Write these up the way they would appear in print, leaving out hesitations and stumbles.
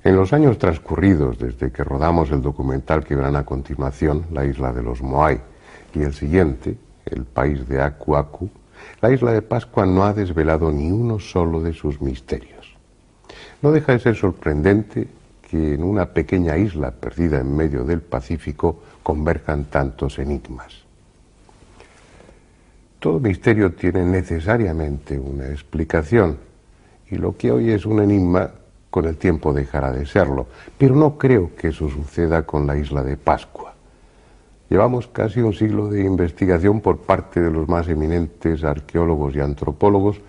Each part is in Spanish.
En los años transcurridos desde que rodamos el documental que verán a continuación, La isla de los Moai, y el siguiente, El país de Aku Aku, la isla de Pascua no ha desvelado ni uno solo de sus misterios. No deja de ser sorprendente que en una pequeña isla perdida en medio del Pacífico converjan tantos enigmas. Todo misterio tiene necesariamente una explicación, y lo que hoy es un enigma con el tiempo dejará de serlo, pero no creo que eso suceda con la isla de Pascua. Llevamos casi un siglo de investigación por parte de los más eminentes arqueólogos y antropólogos,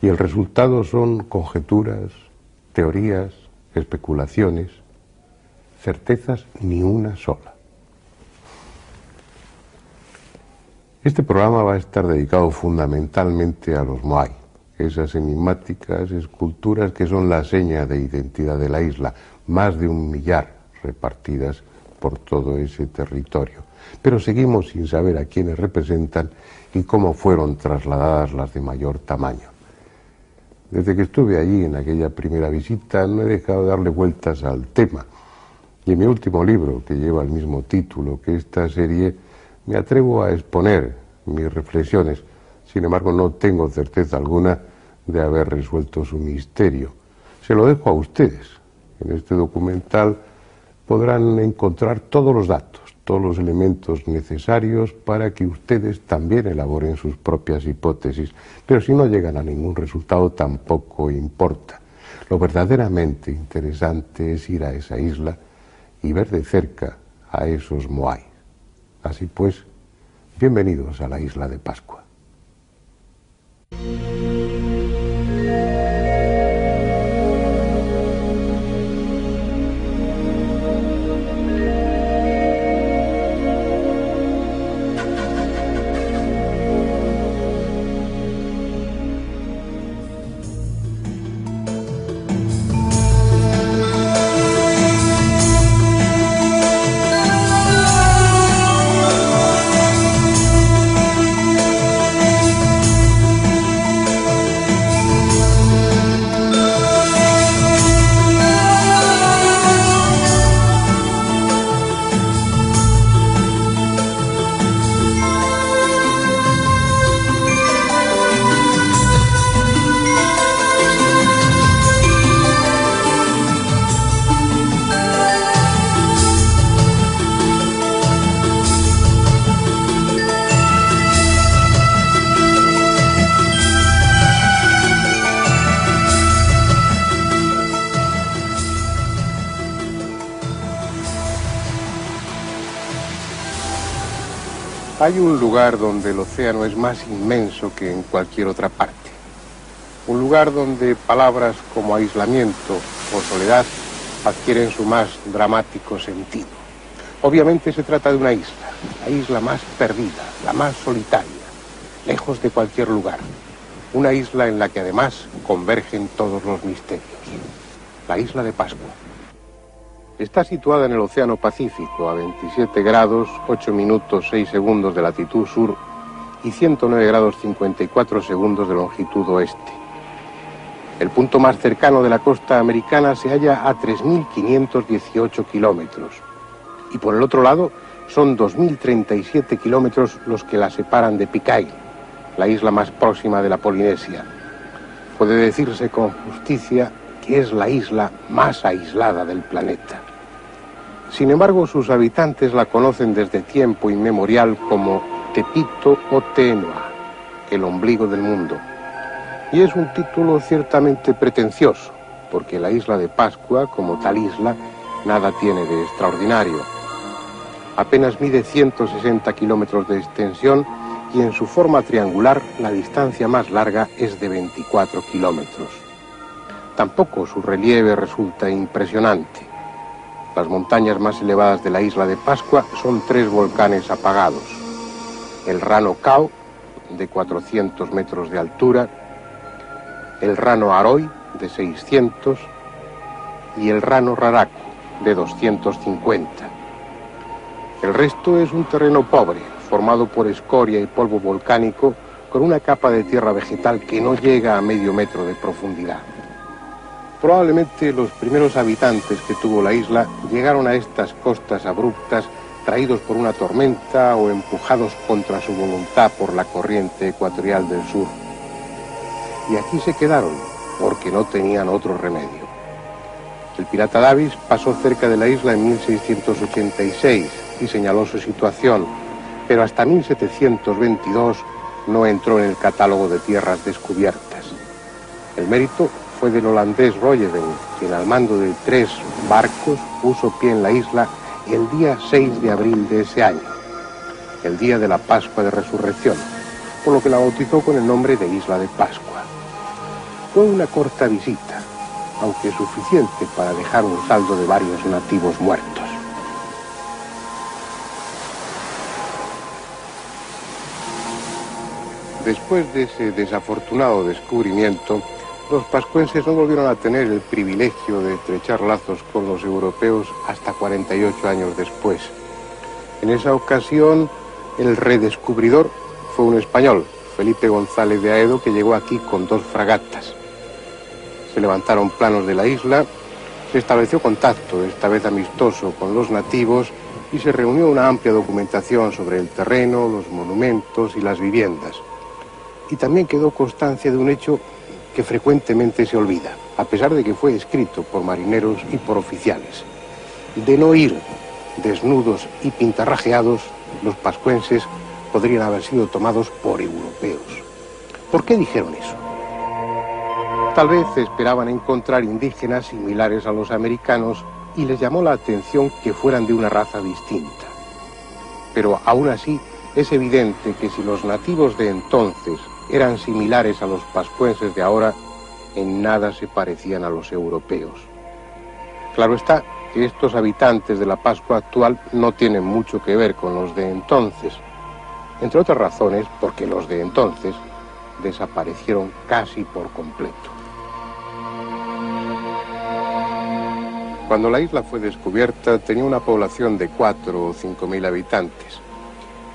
y el resultado son conjeturas, teorías, especulaciones, certezas ni una sola. Este programa va a estar dedicado fundamentalmente a los Moai, esas enigmáticas esculturas que son la seña de identidad de la isla, más de 1 millar repartidas por todo ese territorio. Pero seguimos sin saber a quiénes representan y cómo fueron trasladadas las de mayor tamaño. Desde que estuve allí en aquella primera visita no he dejado de darle vueltas al tema. Y en mi último libro, que lleva el mismo título que esta serie, me atrevo a exponer mis reflexiones. Sin embargo, no tengo certeza alguna de haber resuelto su misterio. Se lo dejo a ustedes. En este documental podrán encontrar todos los datos, todos los elementos necesarios para que ustedes también elaboren sus propias hipótesis. Pero si no llegan a ningún resultado, tampoco importa. Lo verdaderamente interesante es ir a esa isla y ver de cerca a esos Moai. Así pues, bienvenidos a la isla de Pascua. Hay un lugar donde el océano es más inmenso que en cualquier otra parte. Un lugar donde palabras como aislamiento o soledad adquieren su más dramático sentido. Obviamente se trata de una isla, la isla más perdida, la más solitaria, lejos de cualquier lugar. Una isla en la que además convergen todos los misterios. La isla de Pascua. Está situada en el Océano Pacífico, a 27 grados, 8 minutos, 6 segundos de latitud sur y 109 grados, 54 segundos de longitud oeste. El punto más cercano de la costa americana se halla a 3.518 kilómetros. Y por el otro lado, son 2.037 kilómetros los que la separan de Pitcairn, la isla más próxima de la Polinesia. Puede decirse con justicia que es la isla más aislada del planeta. Sin embargo, sus habitantes la conocen desde tiempo inmemorial como Tepito o Tenoa, el ombligo del mundo. Y es un título ciertamente pretencioso, porque la isla de Pascua, como tal isla, nada tiene de extraordinario. Apenas mide 160 kilómetros de extensión y en su forma triangular la distancia más larga es de 24 kilómetros. Tampoco su relieve resulta impresionante. Las montañas más elevadas de la isla de Pascua son 3 volcanes apagados. El Rano Kau, de 400 metros de altura, el Rano Aroi, de 600, y el Rano Raraku, de 250. El resto es un terreno pobre, formado por escoria y polvo volcánico, con una capa de tierra vegetal que no llega a medio metro de profundidad. Probablemente los primeros habitantes que tuvo la isla llegaron a estas costas abruptas traídos por una tormenta o empujados contra su voluntad por la corriente ecuatorial del sur. Y aquí se quedaron, porque no tenían otro remedio. El pirata Davis pasó cerca de la isla en 1686 y señaló su situación, pero hasta 1722 no entró en el catálogo de tierras descubiertas. El mérito fue del holandés Royeden, quien al mando de 3 barcos puso pie en la isla el día 6 de abril de ese año, el día de la Pascua de Resurrección, por lo que la bautizó con el nombre de Isla de Pascua. Fue una corta visita, aunque suficiente para dejar un saldo de varios nativos muertos. Después de ese desafortunado descubrimiento, los pascuenses no volvieron a tener el privilegio de estrechar lazos con los europeos hasta 48 años después. En esa ocasión, el redescubridor fue un español, Felipe González de Aedo, que llegó aquí con 2 fragatas. Se levantaron planos de la isla, se estableció contacto, esta vez amistoso, con los nativos y se reunió una amplia documentación sobre el terreno, los monumentos y las viviendas. Y también quedó constancia de un hecho que frecuentemente se olvida, a pesar de que fue escrito por marineros y por oficiales. De no ir desnudos y pintarrajeados, los pascuenses podrían haber sido tomados por europeos. ¿Por qué dijeron eso? Tal vez esperaban encontrar indígenas similares a los americanos y les llamó la atención que fueran de una raza distinta. Pero aún así es evidente que si los nativos de entonces eran similares a los pascuenses de ahora, en nada se parecían a los europeos. Claro está que estos habitantes de la Pascua actual no tienen mucho que ver con los de entonces, entre otras razones porque los de entonces desaparecieron casi por completo. Cuando la isla fue descubierta tenía una población de 4 o 5 mil habitantes,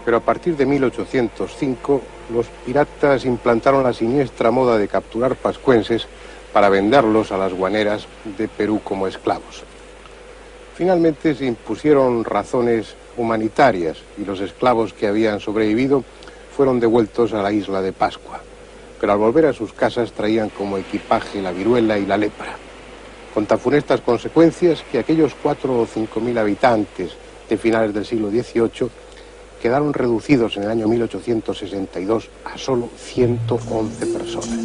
pero a partir de 1805 los piratas implantaron la siniestra moda de capturar pascuenses para venderlos a las guaneras de Perú como esclavos. Finalmente se impusieron razones humanitarias y los esclavos que habían sobrevivido fueron devueltos a la isla de Pascua, pero al volver a sus casas traían como equipaje la viruela y la lepra, con tan funestas consecuencias que aquellos 4 o 5 mil habitantes de finales del siglo XVIII quedaron reducidos en el año 1862 a solo 111 personas.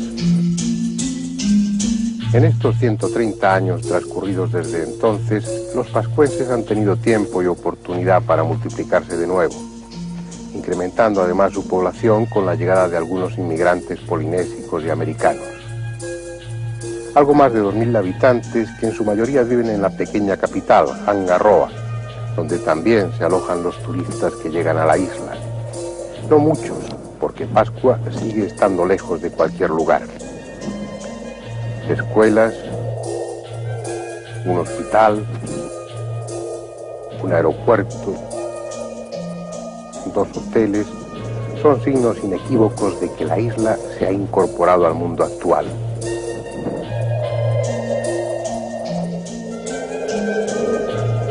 En estos 130 años transcurridos desde entonces, los pascuenses han tenido tiempo y oportunidad para multiplicarse de nuevo, incrementando además su población con la llegada de algunos inmigrantes polinésicos y americanos. Algo más de 2.000 habitantes que en su mayoría viven en la pequeña capital, Angarroa, donde también se alojan los turistas que llegan a la isla. No muchos, porque Pascua sigue estando lejos de cualquier lugar. Escuelas, un hospital, un aeropuerto, 2 hoteles, son signos inequívocos de que la isla se ha incorporado al mundo actual.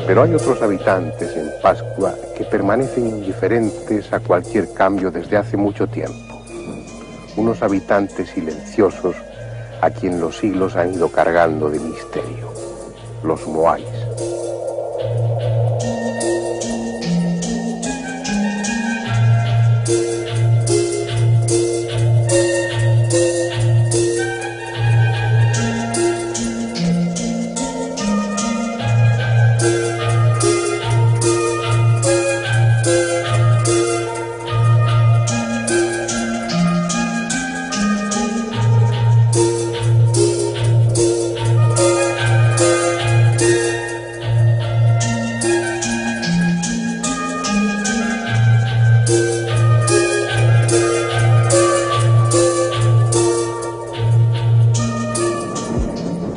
Pero hay otros habitantes en Pascua que permanecen indiferentes a cualquier cambio desde hace mucho tiempo. Unos habitantes silenciosos a quien los siglos han ido cargando de misterio, los moais.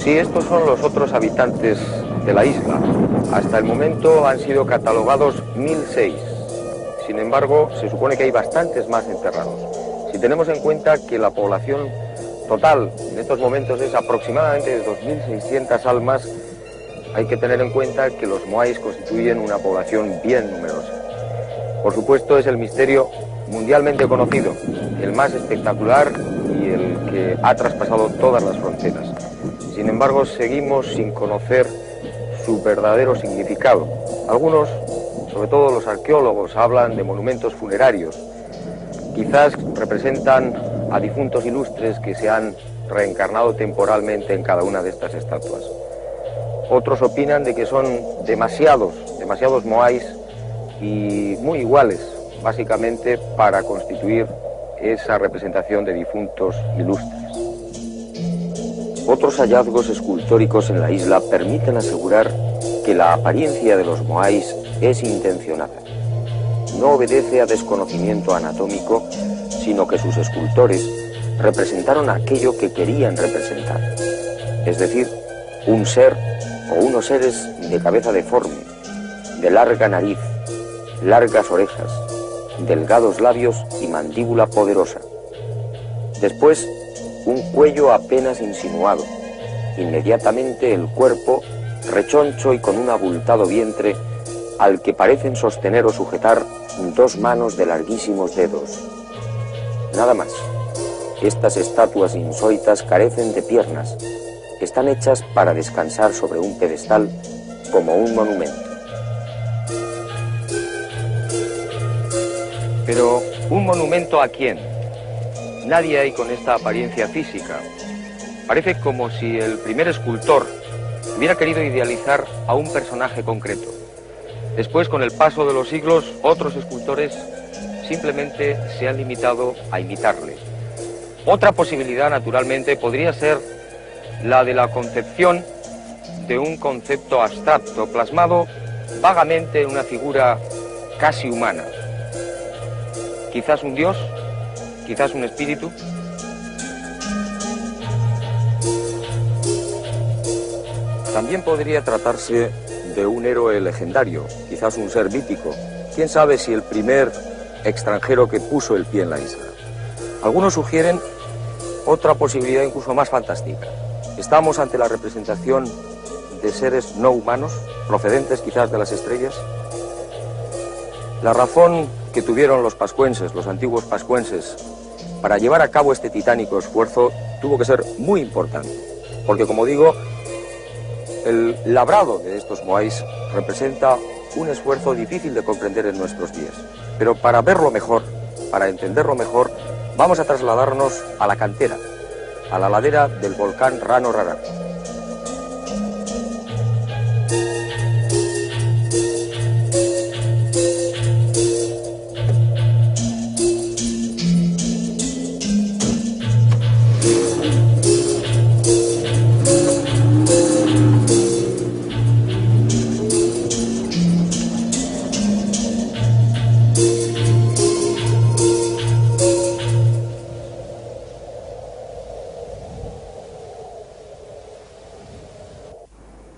Sí, estos son los otros habitantes de la isla. Hasta el momento han sido catalogados 1006. Sin embargo, se supone que hay bastantes más enterrados. Si tenemos en cuenta que la población total en estos momentos es aproximadamente de 2.600 almas. Hay que tener en cuenta que los moais constituyen una población bien numerosa. Por supuesto, es el misterio mundialmente conocido, el más espectacular y el que ha traspasado todas las fronteras. Sin embargo, seguimos sin conocer su verdadero significado. Algunos, sobre todo los arqueólogos, hablan de monumentos funerarios. Quizás representan a difuntos ilustres que se han reencarnado temporalmente en cada una de estas estatuas. Otros opinan de que son demasiados moais y muy iguales, básicamente para constituir esa representación de difuntos ilustres. Otros hallazgos escultóricos en la isla permiten asegurar que la apariencia de los moais es intencionada. No obedece a desconocimiento anatómico, sino que sus escultores representaron aquello que querían representar, es decir, un ser o unos seres de cabeza deforme, de larga nariz, largas orejas, delgados labios y mandíbula poderosa. Después, un cuello apenas insinuado, inmediatamente el cuerpo rechoncho y con un abultado vientre al que parecen sostener o sujetar dos manos de larguísimos dedos. Nada más. Estas estatuas insólitas carecen de piernas. Están hechas para descansar sobre un pedestal como un monumento. Pero, ¿un monumento a quién? Nadie hay con esta apariencia física. Parece como si el primer escultor hubiera querido idealizar a un personaje concreto. Después, con el paso de los siglos, otros escultores simplemente se han limitado a imitarle. Otra posibilidad, naturalmente, podría ser la de la concepción de un concepto abstracto, plasmado vagamente en una figura casi humana. Quizás un dios, quizás un espíritu. También podría tratarse de un héroe legendario, quizás un ser mítico. ¿Quién sabe si el primer extranjero que puso el pie en la isla? Algunos sugieren otra posibilidad incluso más fantástica. Estamos ante la representación de seres no humanos, procedentes quizás de las estrellas. La razón que tuvieron los pascuenses, los antiguos pascuenses, para llevar a cabo este titánico esfuerzo tuvo que ser muy importante, porque, como digo, el labrado de estos moais representa un esfuerzo difícil de comprender en nuestros días. Pero para verlo mejor, para entenderlo mejor, vamos a trasladarnos a la cantera, a la ladera del volcán Rano Raraku.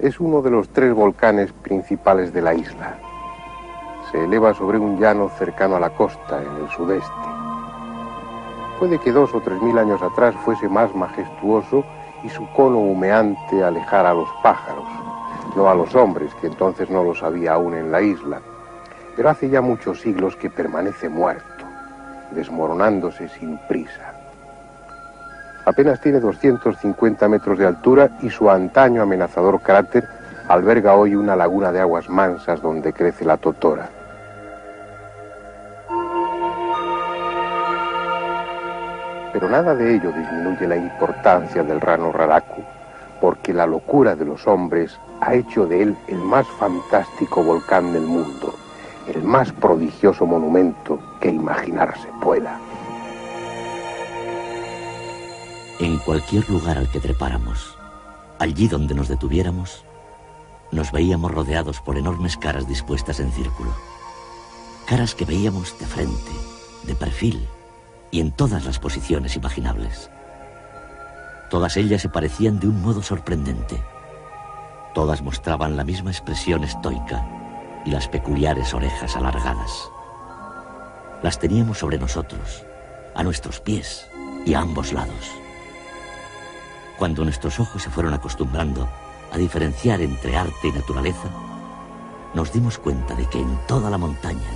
Es uno de los 3 volcanes principales de la isla. Se eleva sobre un llano cercano a la costa, en el sudeste. Puede que 2.000 o 3.000 años atrás fuese más majestuoso y su cono humeante alejara a los pájaros, no a los hombres, que entonces no los había aún en la isla. Pero hace ya muchos siglos que permanece muerto, desmoronándose sin prisa. Apenas tiene 250 metros de altura y su antaño amenazador cráter alberga hoy una laguna de aguas mansas donde crece la totora. Pero nada de ello disminuye la importancia del Rano Raraku, porque la locura de los hombres ha hecho de él el más fantástico volcán del mundo, el más prodigioso monumento que imaginarse pueda. En cualquier lugar al que trepáramos, allí donde nos detuviéramos, nos veíamos rodeados por enormes caras dispuestas en círculo. Caras que veíamos de frente, de perfil y en todas las posiciones imaginables. Todas ellas se parecían de un modo sorprendente. Todas mostraban la misma expresión estoica y las peculiares orejas alargadas. Las teníamos sobre nosotros, a nuestros pies y a ambos lados. Cuando nuestros ojos se fueron acostumbrando a diferenciar entre arte y naturaleza, nos dimos cuenta de que en toda la montaña,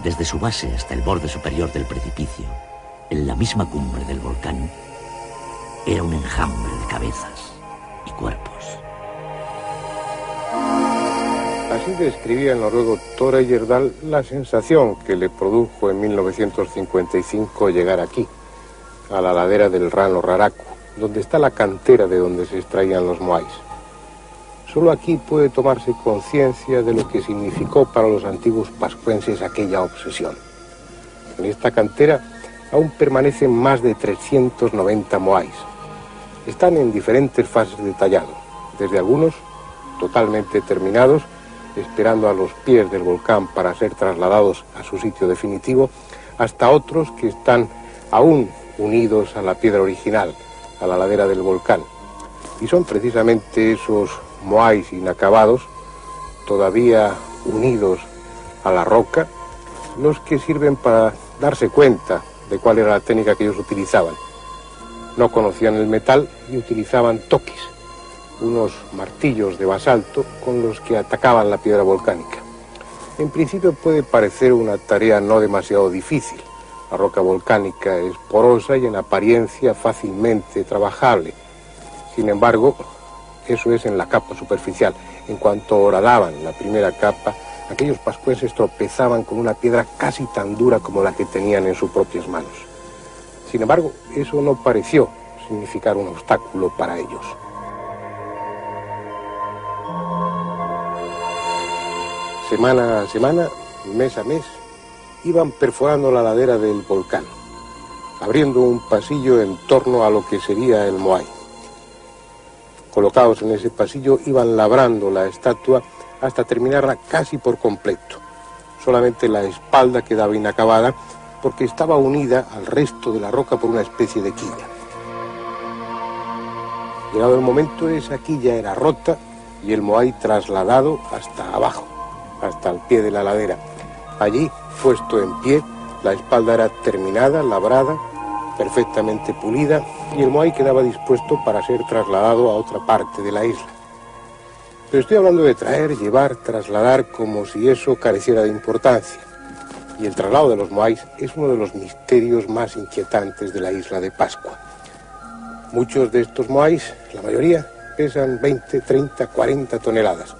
desde su base hasta el borde superior del precipicio, en la misma cumbre del volcán, era un enjambre de cabezas y cuerpos. Así describía el noruego Tore Heyerdahl la sensación que le produjo en 1955 llegar aquí, a la ladera del Rano Raraku, donde está la cantera de donde se extraían los moais. Solo aquí puede tomarse conciencia de lo que significó para los antiguos pascuenses aquella obsesión. En esta cantera aún permanecen más de 390 moais. Están en diferentes fases de tallado, desde algunos totalmente terminados, esperando a los pies del volcán para ser trasladados a su sitio definitivo, hasta otros que están aún unidos a la piedra original, a la ladera del volcán. Y son precisamente esos moais inacabados, todavía unidos a la roca, los que sirven para darse cuenta de cuál era la técnica que ellos utilizaban. No conocían el metal y utilizaban toquis, unos martillos de basalto con los que atacaban la piedra volcánica. En principio puede parecer una tarea no demasiado difícil. La roca volcánica es porosa y en apariencia fácilmente trabajable. Sin embargo, eso es en la capa superficial. En cuanto horadaban la primera capa, aquellos pascuenses tropezaban con una piedra casi tan dura como la que tenían en sus propias manos. Sin embargo, eso no pareció significar un obstáculo para ellos. Semana a semana, mes a mes, iban perforando la ladera del volcán, abriendo un pasillo en torno a lo que sería el moai. Colocados en ese pasillo, iban labrando la estatua hasta terminarla casi por completo. Solamente la espalda quedaba inacabada porque estaba unida al resto de la roca por una especie de quilla. Llegado el momento, esa quilla era rota y el moai trasladado hasta abajo, hasta el pie de la ladera. Allí, puesto en pie, la espalda era terminada, labrada, perfectamente pulida, y el moai quedaba dispuesto para ser trasladado a otra parte de la isla. Pero estoy hablando de traer, llevar, trasladar, como si eso careciera de importancia. Y el traslado de los moais es uno de los misterios más inquietantes de la isla de Pascua. Muchos de estos moais, la mayoría, pesan 20, 30, 40 toneladas.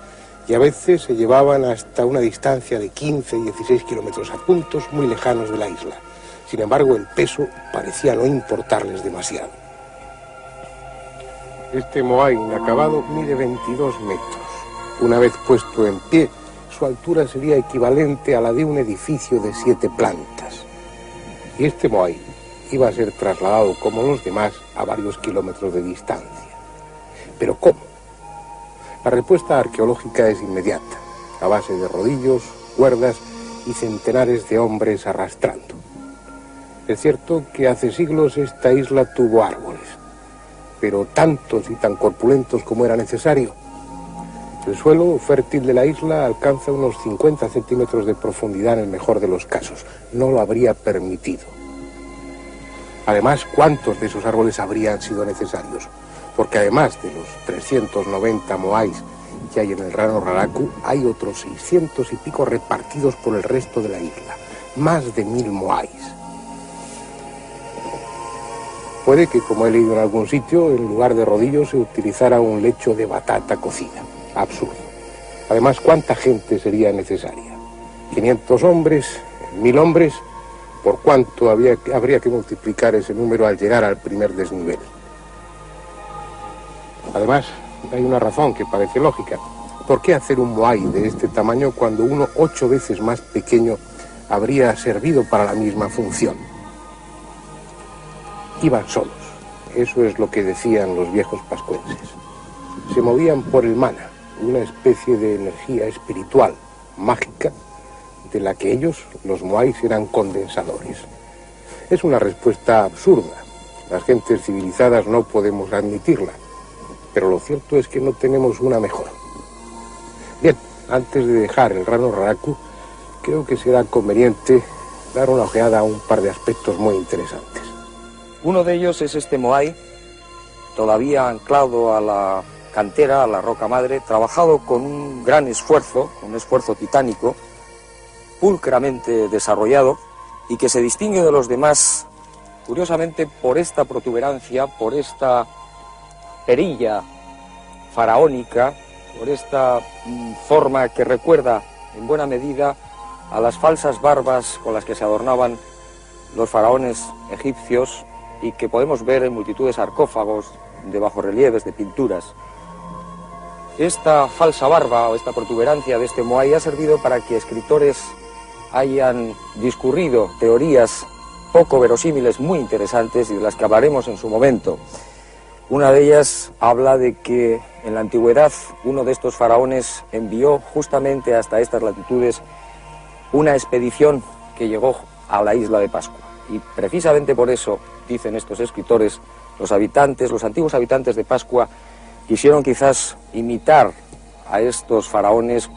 Y a veces se llevaban hasta una distancia de 15, 16 kilómetros a puntos muy lejanos de la isla. Sin embargo, el peso parecía no importarles demasiado. Este moai inacabado mide 22 metros. Una vez puesto en pie, su altura sería equivalente a la de un edificio de 7 plantas. Y este moai iba a ser trasladado, como los demás, a varios kilómetros de distancia. ¿Pero cómo? La respuesta arqueológica es inmediata, a base de rodillos, cuerdas y centenares de hombres arrastrando. Es cierto que hace siglos esta isla tuvo árboles, pero tantos y tan corpulentos como era necesario. El suelo fértil de la isla alcanza unos 50 centímetros de profundidad en el mejor de los casos. No lo habría permitido. Además, ¿cuántos de esos árboles habrían sido necesarios? Porque además de los 390 moais que hay en el Rano Raraku, hay otros 600 y pico repartidos por el resto de la isla. Más de 1000 moais. Puede que, como he leído en algún sitio, en lugar de rodillos se utilizara un lecho de batata cocida. Absurdo. Además, ¿cuánta gente sería necesaria? 500 hombres, 1000 hombres. ¿Por cuánto habría que multiplicar ese número al llegar al primer desnivel? Además, hay una razón que parece lógica. ¿Por qué hacer un moai de este tamaño cuando uno 8 veces más pequeño habría servido para la misma función? Iban solos. Eso es lo que decían los viejos pascuenses. Se movían por el mana, una especie de energía espiritual, mágica, de la que ellos, los moais, eran condensadores. Es una respuesta absurda. Las gentes civilizadas no podemos admitirla. Pero lo cierto es que no tenemos una mejor. Bien, antes de dejar el Rano Raraku, creo que será conveniente dar una ojeada a un par de aspectos muy interesantes. Uno de ellos es este moai todavía anclado a la cantera, a la roca madre, trabajado con un gran esfuerzo, un esfuerzo titánico, pulcramente desarrollado, y que se distingue de los demás, curiosamente, por esta protuberancia, por esta perilla faraónica, por esta forma que recuerda en buena medida a las falsas barbas con las que se adornaban los faraones egipcios y que podemos ver en multitud de sarcófagos, de bajorrelieves, de pinturas. Esta falsa barba o esta protuberancia de este Moai ha servido para que escritores hayan discurrido teorías poco verosímiles muy interesantes y de las que hablaremos en su momento. Una de ellas habla de que en la antigüedad uno de estos faraones envió justamente hasta estas latitudes una expedición que llegó a la isla de Pascua. Y precisamente por eso, dicen estos escritores, los antiguos habitantes de Pascua quisieron quizás imitar a estos faraones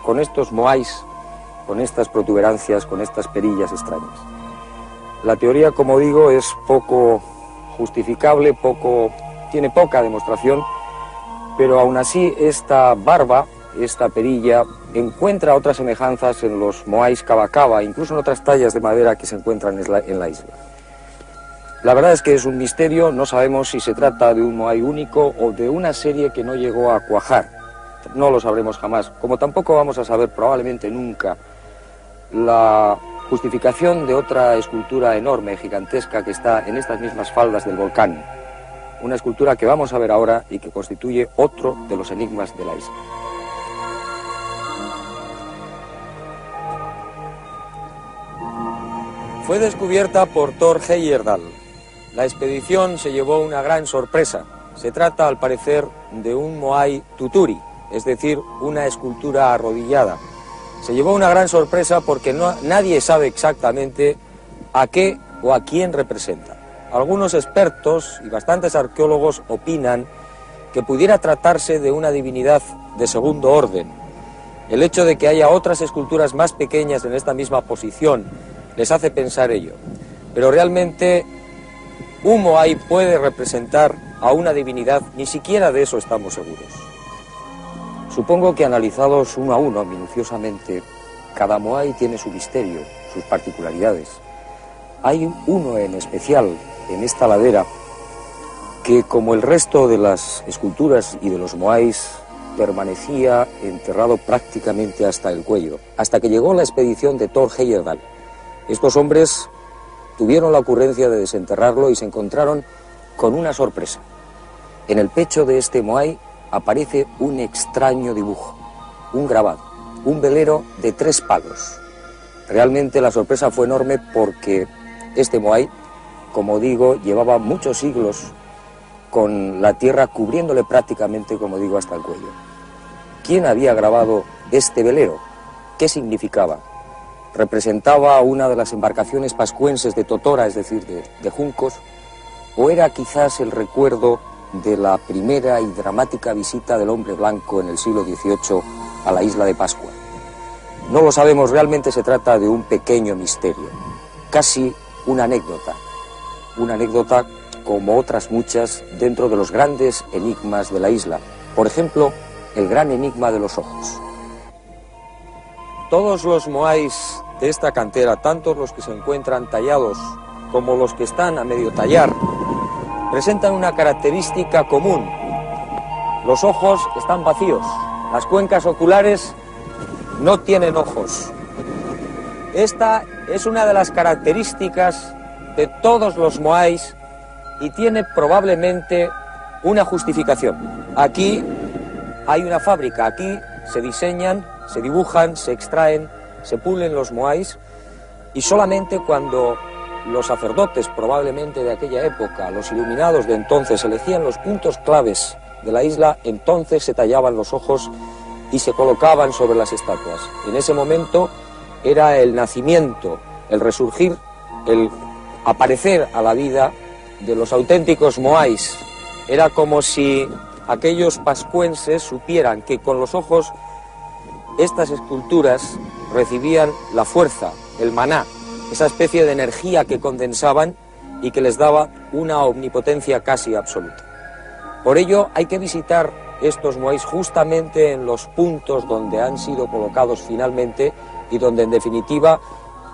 con estos moais, con estas protuberancias, con estas perillas extrañas. La teoría, como digo, es poco justificable, tiene poca demostración, pero aún así esta barba, esta perilla, encuentra otras semejanzas en los moais Cava, incluso en otras tallas de madera que se encuentran en la isla. La verdad es que es un misterio, no sabemos si se trata de un moai único o de una serie que no llegó a cuajar. No lo sabremos jamás, como tampoco vamos a saber probablemente nunca la justificación de otra escultura enorme, gigantesca, que está en estas mismas faldas del volcán. Una escultura que vamos a ver ahora y que constituye otro de los enigmas de la isla. Fue descubierta por Thor Heyerdahl. La expedición se llevó una gran sorpresa. Se trata, al parecer, de un Moai Tuturi, es decir, una escultura arrodillada. Se llevó una gran sorpresa porque nadie sabe exactamente a qué o a quién representa. Algunos expertos y bastantes arqueólogos opinan que pudiera tratarse de una divinidad de segundo orden. El hecho de que haya otras esculturas más pequeñas en esta misma posición les hace pensar ello. Pero realmente un Moai puede representar a una divinidad, ni siquiera de eso estamos seguros. Supongo que analizados uno a uno, minuciosamente, cada Moai tiene su misterio, sus particularidades. Hay uno en especial en esta ladera que, como el resto de las esculturas y de los Moais, permanecía enterrado prácticamente hasta el cuello, hasta que llegó la expedición de Thor Heyerdahl. Estos hombres tuvieron la ocurrencia de desenterrarlo y se encontraron con una sorpresa. En el pecho de este Moai aparece un extraño dibujo, un grabado, un velero de 3 palos. Realmente la sorpresa fue enorme porque este Moai, como digo, llevaba muchos siglos con la tierra cubriéndole prácticamente, como digo, hasta el cuello. ¿Quién había grabado este velero? ¿Qué significaba? ¿Representaba una de las embarcaciones pascuenses de Totora, es decir, de juncos? ¿O era quizás el recuerdo de la primera y dramática visita del hombre blanco en el siglo XVIII a la isla de Pascua? No lo sabemos, realmente se trata de un pequeño misterio, casi una anécdota como otras muchas dentro de los grandes enigmas de la isla. Por ejemplo, el gran enigma de los ojos. Todos los moais de esta cantera, tanto los que se encuentran tallados como los que están a medio tallar, presentan una característica común. Los ojos están vacíos, las cuencas oculares no tienen ojos. Esta es una de las características de todos los moais y tiene probablemente una justificación. Aquí hay una fábrica, aquí se diseñan, se dibujan, se extraen, se pulen los moais, y solamente cuando los sacerdotes, probablemente de aquella época, los iluminados de entonces, elegían los puntos claves de la isla, entonces se tallaban los ojos y se colocaban sobre las estatuas. En ese momento era el nacimiento, el resurgir, el aparecer a la vida de los auténticos moais. Era como si aquellos pascuenses supieran que con los ojos estas esculturas recibían la fuerza, el maná, esa especie de energía que condensaban y que les daba una omnipotencia casi absoluta. Por ello hay que visitar estos moais justamente en los puntos donde han sido colocados finalmente y donde en definitiva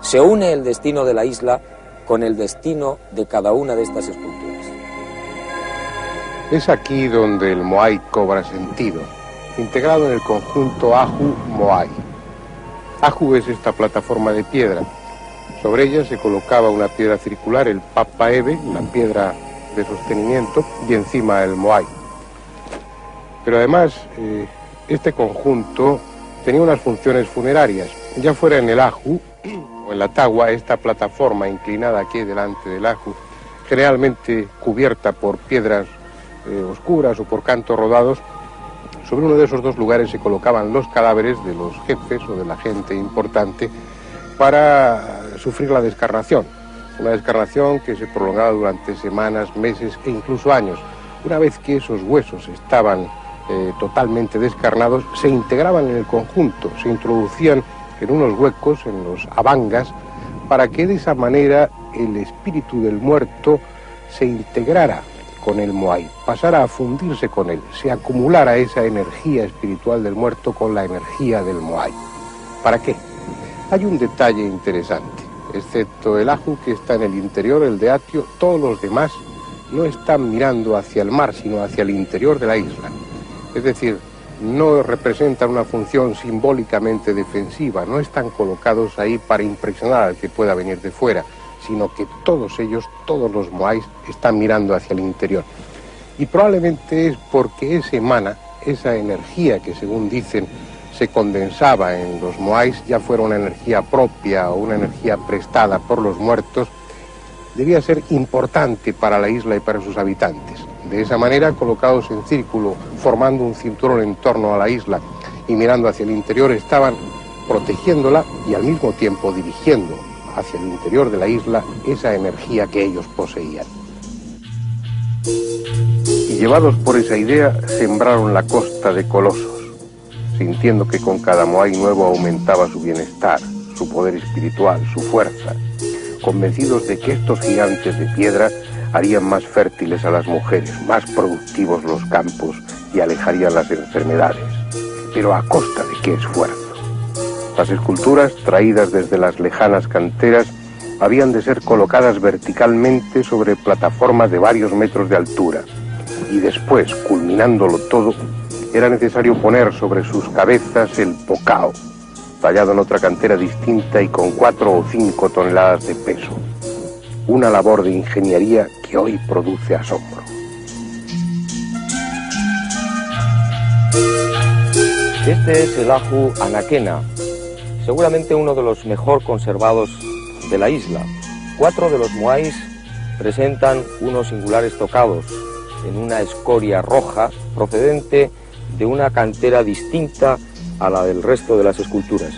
se une el destino de la isla con el destino de cada una de estas esculturas. Es aquí donde el moai cobra sentido, integrado en el conjunto Ahu-Moai. Ahu es esta plataforma de piedra. Sobre ella se colocaba una piedra circular, el Papaebe, la piedra de sostenimiento, y encima el moai. Pero además, este conjunto tenía unas funciones funerarias. Ya fuera en el Ahu o en la Tagua, esta plataforma inclinada aquí delante del Ahu, generalmente cubierta por piedras oscuras o por cantos rodados, sobre uno de esos dos lugares se colocaban los cadáveres de los jefes o de la gente importante para sufrir la descarnación. Una descarnación que se prolongaba durante semanas, meses e incluso años. Una vez que esos huesos estaban totalmente descarnados, se integraban en el conjunto, se introducían en unos huecos, en los abangas, para que de esa manera el espíritu del muerto se integrara con el moai, pasara a fundirse con él, se acumulara esa energía espiritual del muerto con la energía del moai. ¿Para qué? Hay un detalle interesante. Excepto el Ahu, que está en el interior, el de Atio, todos los demás no están mirando hacia el mar, sino hacia el interior de la isla. Es decir, no representan una función simbólicamente defensiva, no están colocados ahí para impresionar al que pueda venir de fuera, sino que todos ellos, todos los moais, están mirando hacia el interior. Y probablemente es porque ese mana, esa energía que según dicen se condensaba en los moais, ya fuera una energía propia o una energía prestada por los muertos, debía ser importante para la isla y para sus habitantes. De esa manera, colocados en círculo, formando un cinturón en torno a la isla y mirando hacia el interior, estaban protegiéndola y al mismo tiempo dirigiendo hacia el interior de la isla esa energía que ellos poseían. Y llevados por esa idea, sembraron la costa de colosos, sintiendo que con cada moai nuevo aumentaba su bienestar, su poder espiritual, su fuerza, convencidos de que estos gigantes de piedra harían más fértiles a las mujeres, más productivos los campos y alejarían las enfermedades. Pero ¿a costa de qué esfuerzo? Las esculturas, traídas desde las lejanas canteras, habían de ser colocadas verticalmente sobre plataformas de varios metros de altura. Y después, culminándolo todo, era necesario poner sobre sus cabezas el pocao, tallado en otra cantera distinta y con 4 o 5 toneladas de peso. Una labor de ingeniería que hoy produce asombro. Este es el Ahu Anaquena, seguramente uno de los mejor conservados de la isla. 4 de los moais presentan unos singulares tocados en una escoria roja procedente de una cantera distinta a la del resto de las esculturas.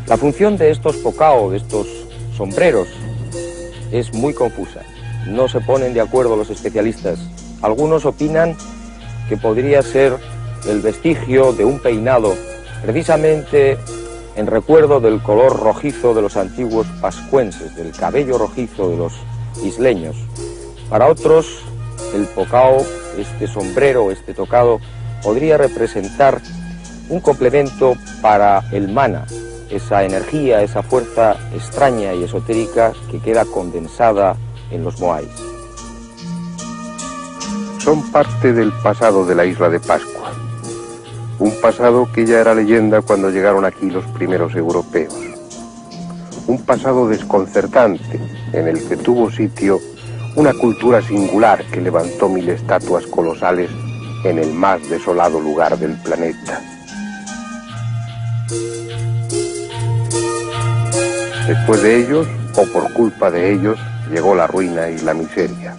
La función de estos pocao, de estos sombreros, es muy confusa. No se ponen de acuerdo los especialistas. Algunos opinan que podría ser el vestigio de un peinado, precisamente en recuerdo del color rojizo de los antiguos pascuenses, del cabello rojizo de los isleños. Para otros, el pocao, este sombrero, este tocado, podría representar un complemento para el mana, esa energía, esa fuerza extraña y esotérica que queda condensada en los moais. Son parte del pasado de la isla de Pascua. Un pasado que ya era leyenda cuando llegaron aquí los primeros europeos. Un pasado desconcertante en el que tuvo sitio una cultura singular que levantó 1000 estatuas colosales en el más desolado lugar del planeta. Después de ellos, o por culpa de ellos, llegó la ruina y la miseria.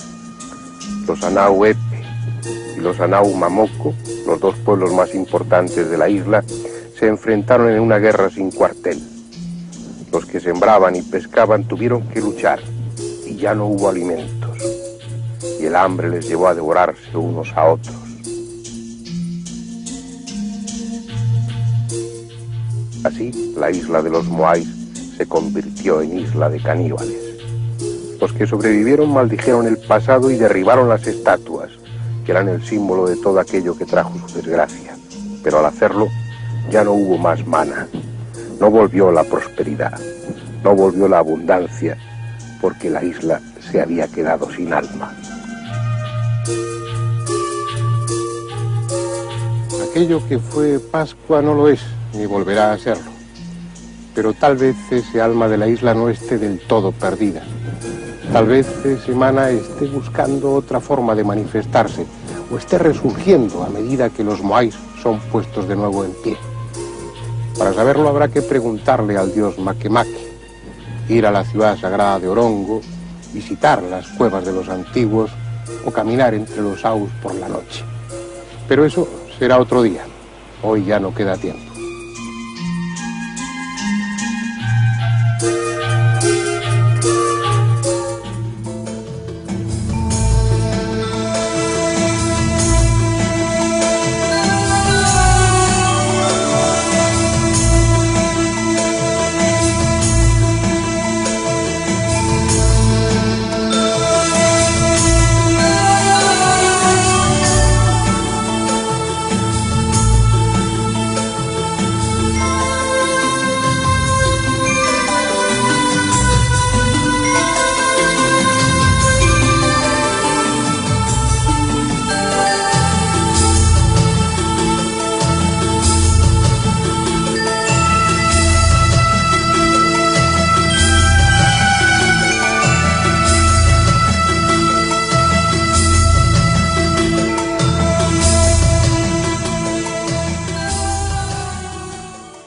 Los Anau Epe y los Anau Mamoko, los 2 pueblos más importantes de la isla, se enfrentaron en una guerra sin cuartel. Los que sembraban y pescaban tuvieron que luchar y ya no hubo alimentos. Y el hambre les llevó a devorarse unos a otros. Así, la isla de los moais se convirtió en isla de caníbales. Los que sobrevivieron maldijeron el pasado y derribaron las estatuas, que eran el símbolo de todo aquello que trajo su desgracia. Pero al hacerlo, ya no hubo más mana, no volvió la prosperidad, no volvió la abundancia, porque la isla se había quedado sin alma. Aquello que fue Pascua no lo es, ni volverá a serlo. Pero tal vez ese alma de la isla no esté del todo perdida. Tal vez ese mana esté buscando otra forma de manifestarse, o esté resurgiendo a medida que los moais son puestos de nuevo en pie. Para saberlo habrá que preguntarle al dios Makemake, ir a la ciudad sagrada de Orongo, visitar las cuevas de los antiguos o caminar entre los aus por la noche. Pero eso será otro día. Hoy ya no queda tiempo.